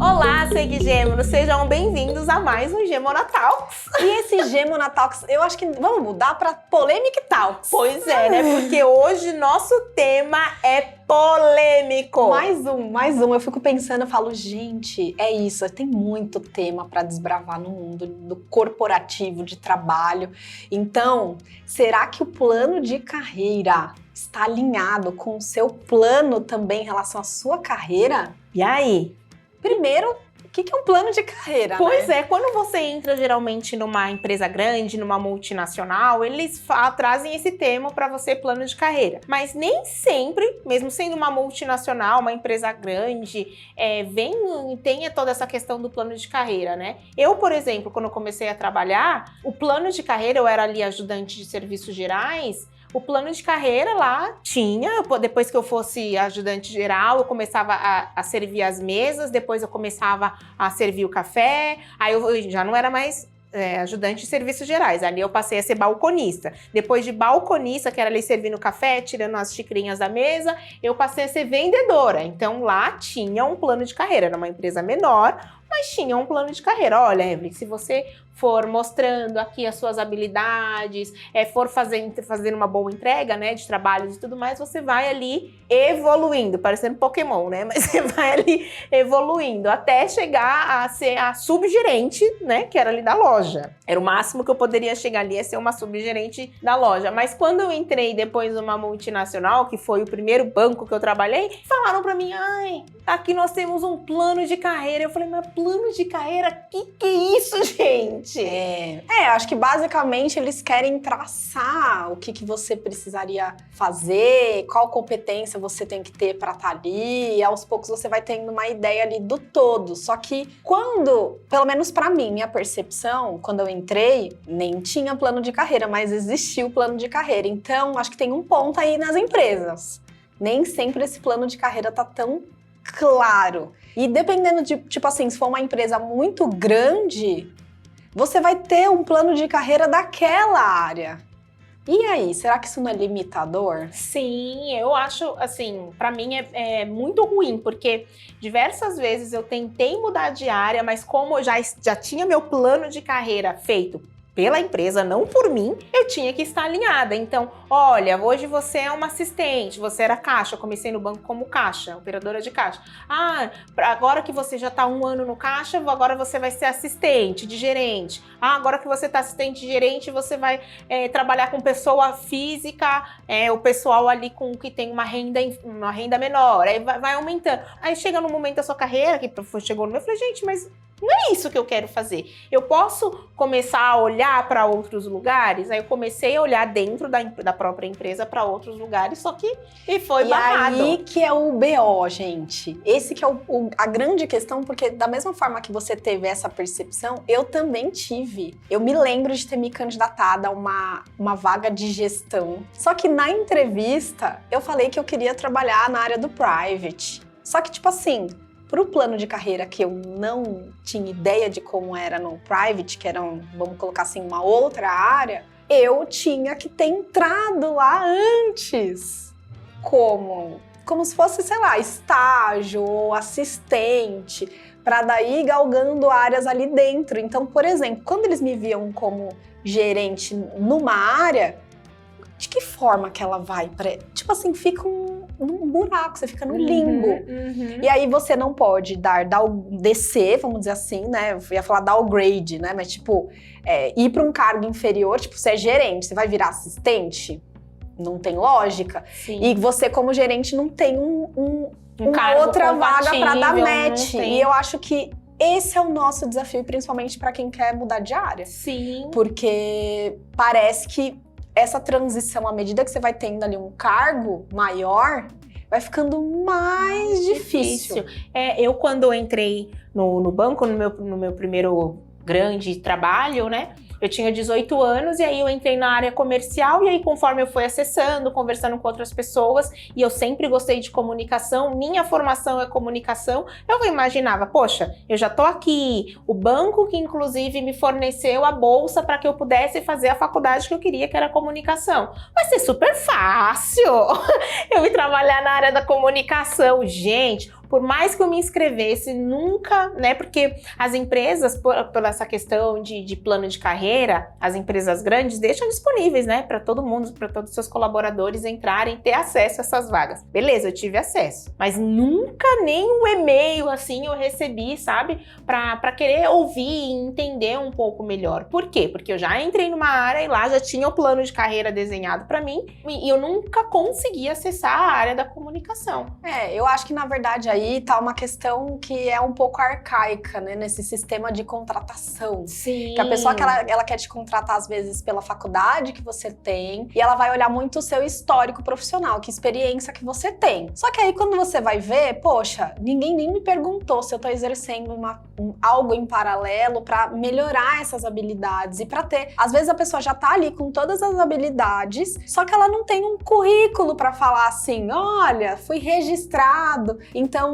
Olá, Seguigêmeos! Sejam bem-vindos a mais um Gemona Talks. E esse Gemona Talks, eu acho que vamos mudar para Polêmica Talks. Pois é, né? Porque hoje nosso tema é polêmico. Mais um. Eu fico pensando, eu falo, gente, é isso. Tem muito tema para desbravar no mundo do corporativo, de trabalho. Então, será que o plano de carreira está alinhado com o seu plano também em relação à sua carreira? E aí? Primeiro, o que é um plano de carreira? Pois é, quando você entra geralmente numa empresa grande, numa multinacional, eles trazem esse termo para você, plano de carreira. Mas nem sempre, mesmo sendo uma multinacional, uma empresa grande, tenha toda essa questão do plano de carreira, né? Eu, por exemplo, quando comecei a trabalhar, o plano de carreira, eu era ali ajudante de serviços gerais. O plano de carreira lá tinha, depois que eu fosse ajudante geral, eu começava a servir as mesas, depois eu começava a servir o café, aí eu já não era mais ajudante de serviços gerais, ali eu passei a ser balconista. Depois de balconista, que era ali servindo café, tirando as xicrinhas da mesa, eu passei a ser vendedora. Então lá tinha um plano de carreira, era uma empresa menor, mas tinha um plano de carreira. Olha, Evelyn, se você for mostrando aqui as suas habilidades, for fazendo uma boa entrega, né, de trabalhos e tudo mais, você vai ali evoluindo, parecendo Pokémon, né, mas você vai ali evoluindo, até chegar a ser a subgerente, né, que era ali da loja. Era o máximo que eu poderia chegar ali, a ser uma subgerente da loja. Mas quando eu entrei depois numa multinacional, que foi o primeiro banco que eu trabalhei, falaram pra mim, aqui nós temos um plano de carreira. Eu falei, mas plano de carreira? Que é isso, gente? Acho que basicamente eles querem traçar o que você precisaria fazer, qual competência você tem que ter para estar ali, e aos poucos você vai tendo uma ideia ali do todo. Só que quando, pelo menos para mim, minha percepção, quando eu entrei, nem tinha plano de carreira, mas existia o plano de carreira. Então, acho que tem um ponto aí nas empresas. Nem sempre esse plano de carreira tá tão claro. E dependendo de, tipo assim, se for uma empresa muito grande, você vai ter um plano de carreira daquela área. E aí, será que isso não é limitador? Sim, eu acho, assim, pra mim é muito ruim, porque diversas vezes eu tentei mudar de área, mas como eu já tinha meu plano de carreira feito pela empresa, não por mim, eu tinha que estar alinhada. Então, olha, hoje você é uma assistente, você era caixa, eu comecei no banco como caixa, operadora de caixa. Agora que você já está 1 ano no caixa, agora você vai ser assistente de gerente. Agora que você está assistente de gerente, você vai trabalhar com pessoa física, o pessoal ali que tem uma renda menor, aí vai aumentando. Aí chega no momento da sua carreira, que chegou no meu, eu falei, gente, mas não é isso que eu quero fazer. Eu posso começar a olhar para outros lugares? Aí eu comecei a olhar dentro da própria empresa para outros lugares, só que foi barrado. E aí que é o BO, gente. Esse que é a grande questão, porque da mesma forma que você teve essa percepção, eu também tive. Eu me lembro de ter me candidatado a uma vaga de gestão. Só que na entrevista, eu falei que eu queria trabalhar na área do private. Só que, tipo assim, para o plano de carreira que eu não tinha ideia de como era no private, que era, vamos colocar assim, uma outra área, eu tinha que ter entrado lá antes. Como se fosse, sei lá, estágio ou assistente, para daí ir galgando áreas ali dentro. Então, por exemplo, quando eles me viam como gerente numa área, de que forma que ela vai? Tipo assim, fica num buraco, você fica no limbo. E aí você não pode descer, vamos dizer assim, né? Eu ia falar downgrade, né? Mas tipo, ir para um cargo inferior, tipo, você é gerente, você vai virar assistente? Não tem lógica. Sim. E você, como gerente, não tem uma outra vaga para dar match. E eu acho que esse é o nosso desafio, principalmente para quem quer mudar de área. Sim. Porque parece que essa transição, à medida que você vai tendo ali um cargo maior, vai ficando mais difícil. Eu, quando eu entrei no banco, no meu primeiro grande trabalho, né? Eu tinha 18 anos e aí eu entrei na área comercial e aí conforme eu fui acessando, conversando com outras pessoas, e eu sempre gostei de comunicação, minha formação é comunicação, eu imaginava, poxa, eu já tô aqui, o banco que inclusive me forneceu a bolsa para que eu pudesse fazer a faculdade que eu queria, que era comunicação. Vai ser super fácil eu ir trabalhar na área da comunicação. Gente, por mais que eu me inscrevesse, nunca, né? Porque as empresas, por essa questão de plano de carreira, as empresas grandes deixam disponíveis, né? Para todo mundo, para todos os seus colaboradores entrarem, ter acesso a essas vagas. Beleza, eu tive acesso, mas nunca nem um e-mail assim eu recebi, sabe? Para querer ouvir e entender um pouco melhor. Por quê? Porque eu já entrei numa área e lá já tinha o plano de carreira desenhado para mim e eu nunca consegui acessar a área da comunicação. Eu acho que na verdade aí tá uma questão que é um pouco arcaica, né, nesse sistema de contratação. Sim. Que a pessoa que ela quer te contratar às vezes pela faculdade que você tem e ela vai olhar muito o seu histórico profissional, que experiência que você tem. Só que aí quando você vai ver, poxa, ninguém nem me perguntou se eu tô exercendo algo em paralelo para melhorar essas habilidades e para ter. Às vezes a pessoa já tá ali com todas as habilidades, só que ela não tem um currículo para falar assim, olha, fui registrado. Então,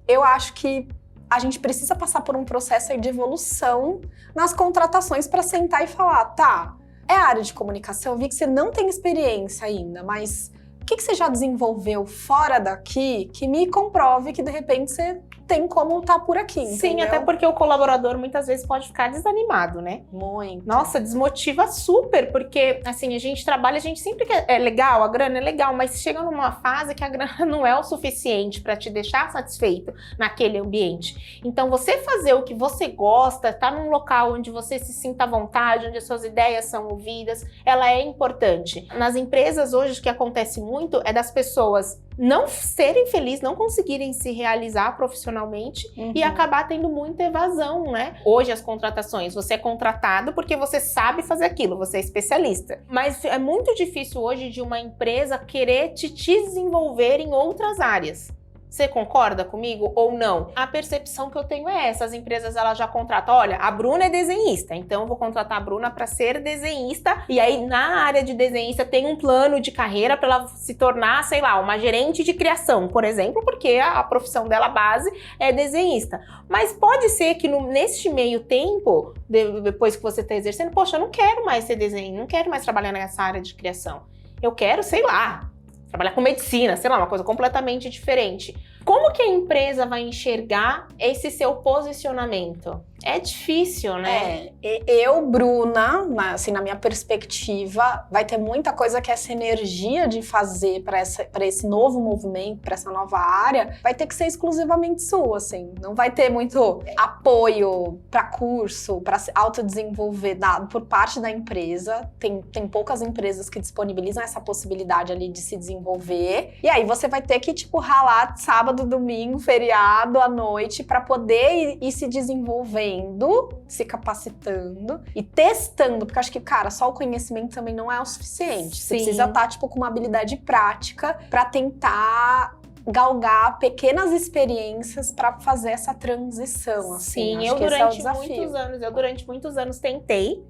eu acho que a gente precisa passar por um processo aí de evolução nas contratações para sentar e falar, tá, é a área de comunicação, eu vi que você não tem experiência ainda, mas o que você já desenvolveu fora daqui que me comprove que de repente você tem como estar por aqui, entendeu? Sim, até porque o colaborador muitas vezes pode ficar desanimado, né? Muito. Nossa, desmotiva super, porque assim, a gente trabalha, a gente sempre quer, é legal, a grana é legal, mas chega numa fase que a grana não é o suficiente para te deixar satisfeito naquele ambiente. Então, você fazer o que você gosta, tá num local onde você se sinta à vontade, onde as suas ideias são ouvidas, ela é importante. Nas empresas hoje, o que acontece muito é das pessoas não serem felizes, não conseguirem se realizar profissionalmente e acabar tendo muita evasão, né? Hoje as contratações, você é contratado porque você sabe fazer aquilo, você é especialista. Mas é muito difícil hoje de uma empresa querer te desenvolver em outras áreas. Você concorda comigo ou não? A percepção que eu tenho é essa, as empresas elas já contratam, olha, a Bruna é desenhista, então eu vou contratar a Bruna para ser desenhista, e aí na área de desenhista tem um plano de carreira para ela se tornar, sei lá, uma gerente de criação, por exemplo, porque a profissão dela base é desenhista. Mas pode ser que neste meio tempo, depois que você está exercendo, poxa, eu não quero mais ser desenhista, não quero mais trabalhar nessa área de criação. Eu quero, sei lá, trabalhar com medicina, sei lá, uma coisa completamente diferente. Como que a empresa vai enxergar esse seu posicionamento? É difícil, né? Eu, Bruna, assim, na minha perspectiva, vai ter muita coisa que essa energia de fazer para esse novo movimento, para essa nova área, vai ter que ser exclusivamente sua, assim. Não vai ter muito apoio para curso, para se autodesenvolver dado por parte da empresa. Tem poucas empresas que disponibilizam essa possibilidade ali de se desenvolver. E aí você vai ter que, tipo, ralar sábado, domingo, feriado, à noite, para poder ir se desenvolvendo, se capacitando e testando, porque eu acho que, cara, só o conhecimento também não é o suficiente. Você precisa estar, tipo, com uma habilidade prática para tentar galgar pequenas experiências para fazer essa transição, assim. Sim, eu durante muitos anos tentei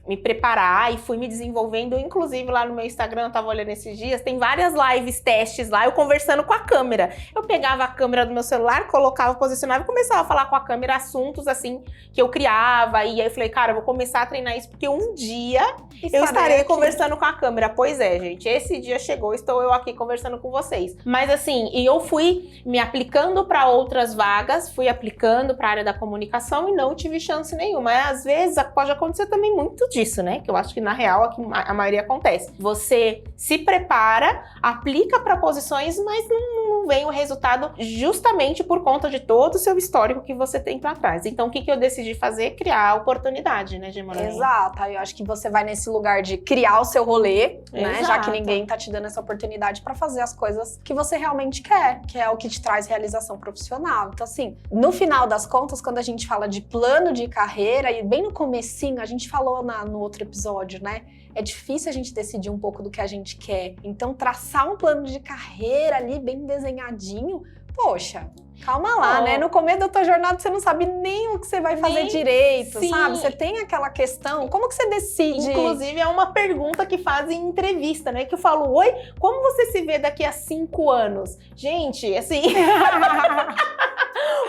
me preparar e fui me desenvolvendo, inclusive lá no meu Instagram, eu tava olhando esses dias, tem várias lives, testes lá, eu conversando com a câmera. Eu pegava a câmera do meu celular, colocava, posicionava e começava a falar com a câmera assuntos assim que eu criava, e aí eu falei, cara, eu vou começar a treinar isso porque um dia eu estarei conversando com a câmera. Pois é, gente, esse dia chegou, estou eu aqui conversando com vocês. Mas assim, e eu fui me aplicando para outras vagas, fui aplicando para a área da comunicação e não tive chance nenhuma. Às vezes pode acontecer também muito disso, né? Que eu acho que na real a maioria acontece. Você se prepara, aplica para posições, mas não vem o resultado justamente por conta de todo o seu histórico que você tem para trás. Então, o que eu decidi fazer? Criar a oportunidade, né, Gemona? Exato. Eu acho que você vai nesse lugar de criar o seu rolê, né? Já que ninguém tá te dando essa oportunidade para fazer as coisas que você realmente quer, que é o que te traz realização profissional. Então, assim, no final das contas, quando a gente fala de plano de carreira, e bem no comecinho, a gente falou no outro episódio, né? É difícil a gente decidir um pouco do que a gente quer. Então, traçar um plano de carreira ali bem desenhadinho poxa, calma lá, né? No começo da tua jornada você não sabe nem o que você vai fazer direito, Sim. sabe? Você tem aquela questão, como que você decide? Inclusive, é uma pergunta que fazem em entrevista, né? Que eu falo, oi, como você se vê daqui a 5 anos? Gente, assim...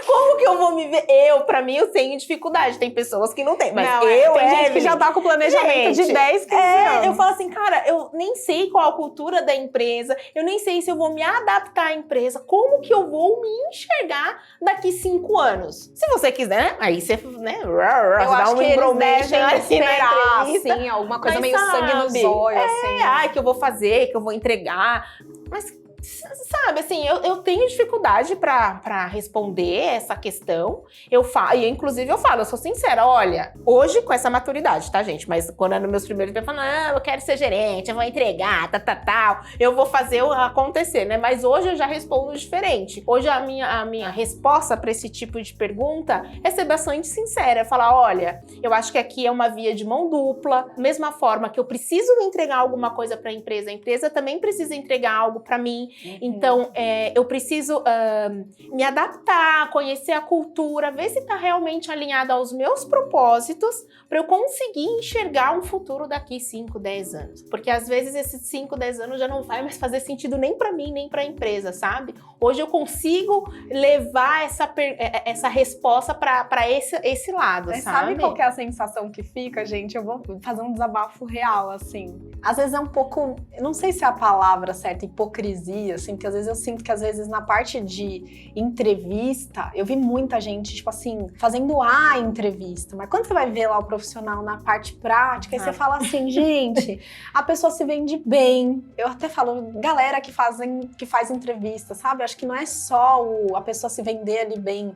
Como que eu vou me ver? Pra mim, eu tenho dificuldade. Tem pessoas que não têm, mas não, tem gente que já tá com planejamento de 10, 15 anos. Eu falo assim, cara, eu nem sei qual a cultura da empresa, eu nem sei se eu vou me adaptar à empresa, como que eu vou me enxergar daqui 5 anos? Se você quiser, né? Aí você, né? Eu dá acho um que eles embromation devem assim na esperar, entrevista. assim, alguma coisa Mas meio sangue no sabe, zóio, assim. Ai, que eu vou fazer, que eu vou entregar. Mas... sabe, assim, eu tenho dificuldade pra responder essa questão. Inclusive, eu falo, eu sou sincera, olha, hoje com essa maturidade, tá, gente? Mas quando era nos meus primeiros, eu falo, não, eu quero ser gerente, eu vou entregar, tal, eu vou fazer acontecer, né? Mas hoje eu já respondo diferente. Hoje a minha resposta pra esse tipo de pergunta é ser bastante sincera, é falar, olha, eu acho que aqui é uma via de mão dupla, mesma forma que eu preciso entregar alguma coisa pra empresa, a empresa também precisa entregar algo pra mim. Então, eu preciso me adaptar, conhecer a cultura, ver se está realmente alinhado aos meus propósitos para eu conseguir enxergar um futuro daqui 5, 10 anos. Porque às vezes esses 5, 10 anos já não vai mais fazer sentido nem para mim, nem para a empresa, sabe? Hoje eu consigo levar essa resposta para esse lado, Mas sabe? sabe qual que é a sensação que fica, gente? Eu vou fazer um desabafo real, assim. Às vezes é um pouco, eu não sei se é a palavra certa, hipocrisia, assim, porque às vezes eu sinto que às vezes na parte de entrevista, eu vi muita gente, tipo assim, fazendo a entrevista, mas quando você vai ver lá o profissional na parte prática, aí você fala assim, gente, a pessoa se vende bem. Eu até falo, galera que faz entrevista, sabe? Acho que não é só a pessoa se vender ali bem,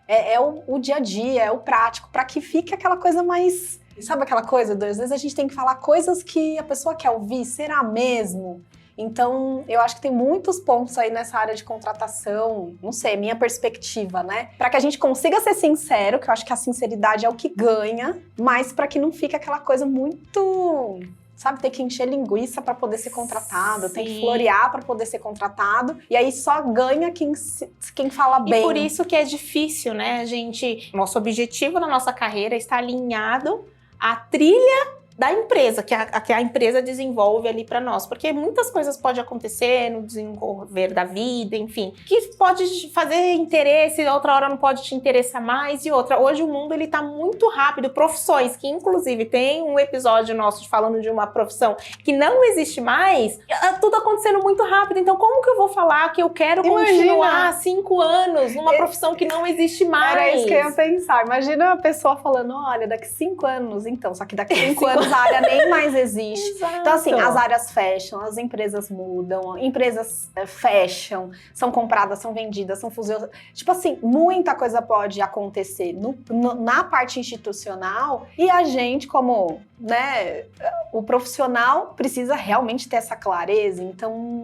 é o dia a dia, é o prático, para que fique aquela coisa mais... Sabe aquela coisa, às vezes a gente tem que falar coisas que a pessoa quer ouvir, será mesmo? Então, eu acho que tem muitos pontos aí nessa área de contratação, não sei, minha perspectiva, né? Para que a gente consiga ser sincero, que eu acho que a sinceridade é o que ganha, mas para que não fique aquela coisa muito... Sabe, tem que encher linguiça para poder ser contratado, Sim. tem que florear para poder ser contratado, e aí só ganha quem fala bem. E por isso que é difícil, né, gente? Nosso objetivo na nossa carreira está alinhado à trilha da empresa, que a empresa desenvolve ali para nós. Porque muitas coisas podem acontecer no desenvolver da vida, enfim, que pode fazer interesse, outra hora não pode te interessar mais, e outra. Hoje o mundo, ele tá muito rápido. Profissões que, inclusive, tem um episódio nosso falando de uma profissão que não existe mais, tudo acontecendo muito rápido. Então, como que eu vou falar que eu quero continuar 5 anos numa profissão que não existe mais? Era isso que eu ia pensar. Imagina uma pessoa falando, olha, daqui 5 anos, então, só que daqui 5 anos a área nem mais existe. Exato. Então, assim, as áreas fecham, as empresas mudam, empresas fecham, são compradas, são vendidas, são fusionadas. Tipo assim, muita coisa pode acontecer na parte institucional, e a gente, como, né, o profissional precisa realmente ter essa clareza. Então,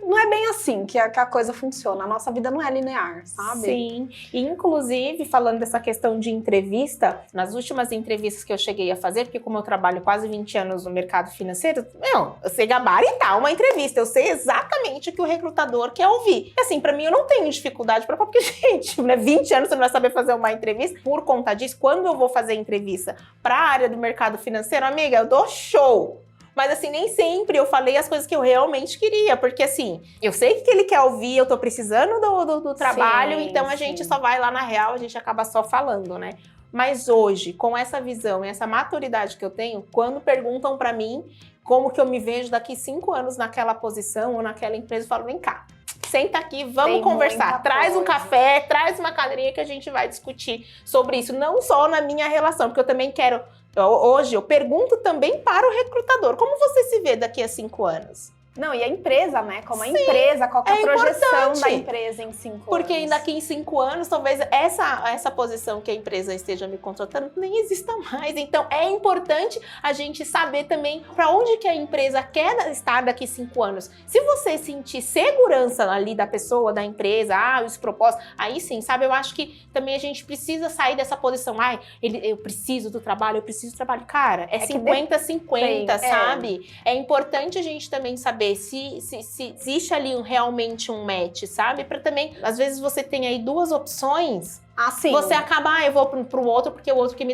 não é bem assim que a coisa funciona. A nossa vida não é linear, sabe? Sim. E, inclusive, falando dessa questão de entrevista, nas últimas entrevistas que eu cheguei a fazer, porque como eu trabalho quase 20 anos no mercado financeiro, eu sei gabaritar uma entrevista, eu sei exatamente o que o recrutador quer ouvir. E assim, pra mim, eu não tenho dificuldade pra falar, porque, gente, né, 20 anos você não vai saber fazer uma entrevista. Por conta disso, quando eu vou fazer entrevista pra área do mercado financeiro, amiga, eu dou show. Mas assim, nem sempre eu falei as coisas que eu realmente queria, porque assim, eu sei o que ele quer ouvir, eu tô precisando do trabalho, Sim, então a gente só vai lá na real, a gente acaba só falando, né? Mas hoje, com essa visão e essa maturidade que eu tenho, quando perguntam pra mim como que eu me vejo daqui 5 anos naquela posição ou naquela empresa, eu falo, vem cá, senta aqui, vamos conversar. Traz um café, traz uma cadeirinha que a gente vai discutir sobre isso. Não só na minha relação, porque eu também quero... Hoje eu pergunto também para o recrutador, como você se vê daqui a 5 anos? Não, e a empresa, né? Como a empresa, qual que é a projeção da empresa em 5 anos? Porque daqui em 5 anos, talvez essa posição que a empresa esteja me contratando nem exista mais. Então, é importante a gente saber também para onde que a empresa quer estar daqui 5 anos. Se você sentir segurança ali da pessoa, da empresa, os propósitos, aí sim, sabe? Eu acho que também a gente precisa sair dessa posição. Eu preciso do trabalho, eu preciso do trabalho. Cara, é 50-50, sabe? É importante a gente também saber saber se existe ali realmente um match, sabe? Para também, às vezes você tem aí duas opções, Assim, você acaba, eu vou pro outro porque o outro que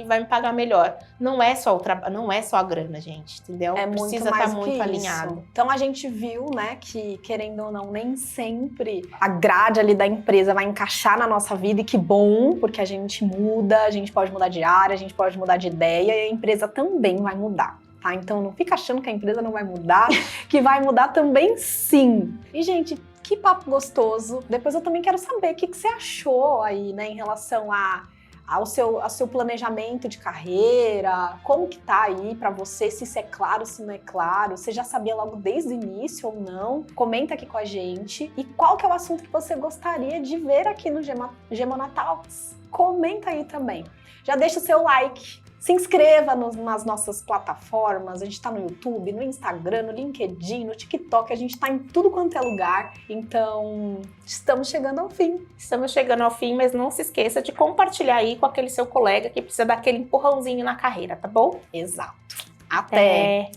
vai me pagar melhor. Não é só o trabalho, não é só a grana, gente, entendeu? é Precisa muito mais estar do muito que alinhado. isso. Então a gente viu, né, que querendo ou não, nem sempre a grade ali da empresa vai encaixar na nossa vida, e que bom, porque a gente muda, a gente pode mudar de área, a gente pode mudar de ideia, e a empresa também vai mudar. Tá? Então não fica achando que a empresa não vai mudar, que vai mudar também sim. E, gente, que papo gostoso. Depois eu também quero saber o que você achou aí, né, em relação ao seu planejamento de carreira, como que tá aí pra você, se isso é claro, se não é claro, você já sabia logo desde o início ou não? Comenta aqui com a gente. E qual que é o assunto que você gostaria de ver aqui no Gemona Talks? Comenta aí também. Já deixa o seu like. Se inscreva nas nossas plataformas, a gente tá no YouTube, no Instagram, no LinkedIn, no TikTok, a gente tá em tudo quanto é lugar. Então, estamos chegando ao fim. Estamos chegando ao fim, mas não se esqueça de compartilhar aí com aquele seu colega que precisa dar aquele empurrãozinho na carreira, tá bom? Exato. Até!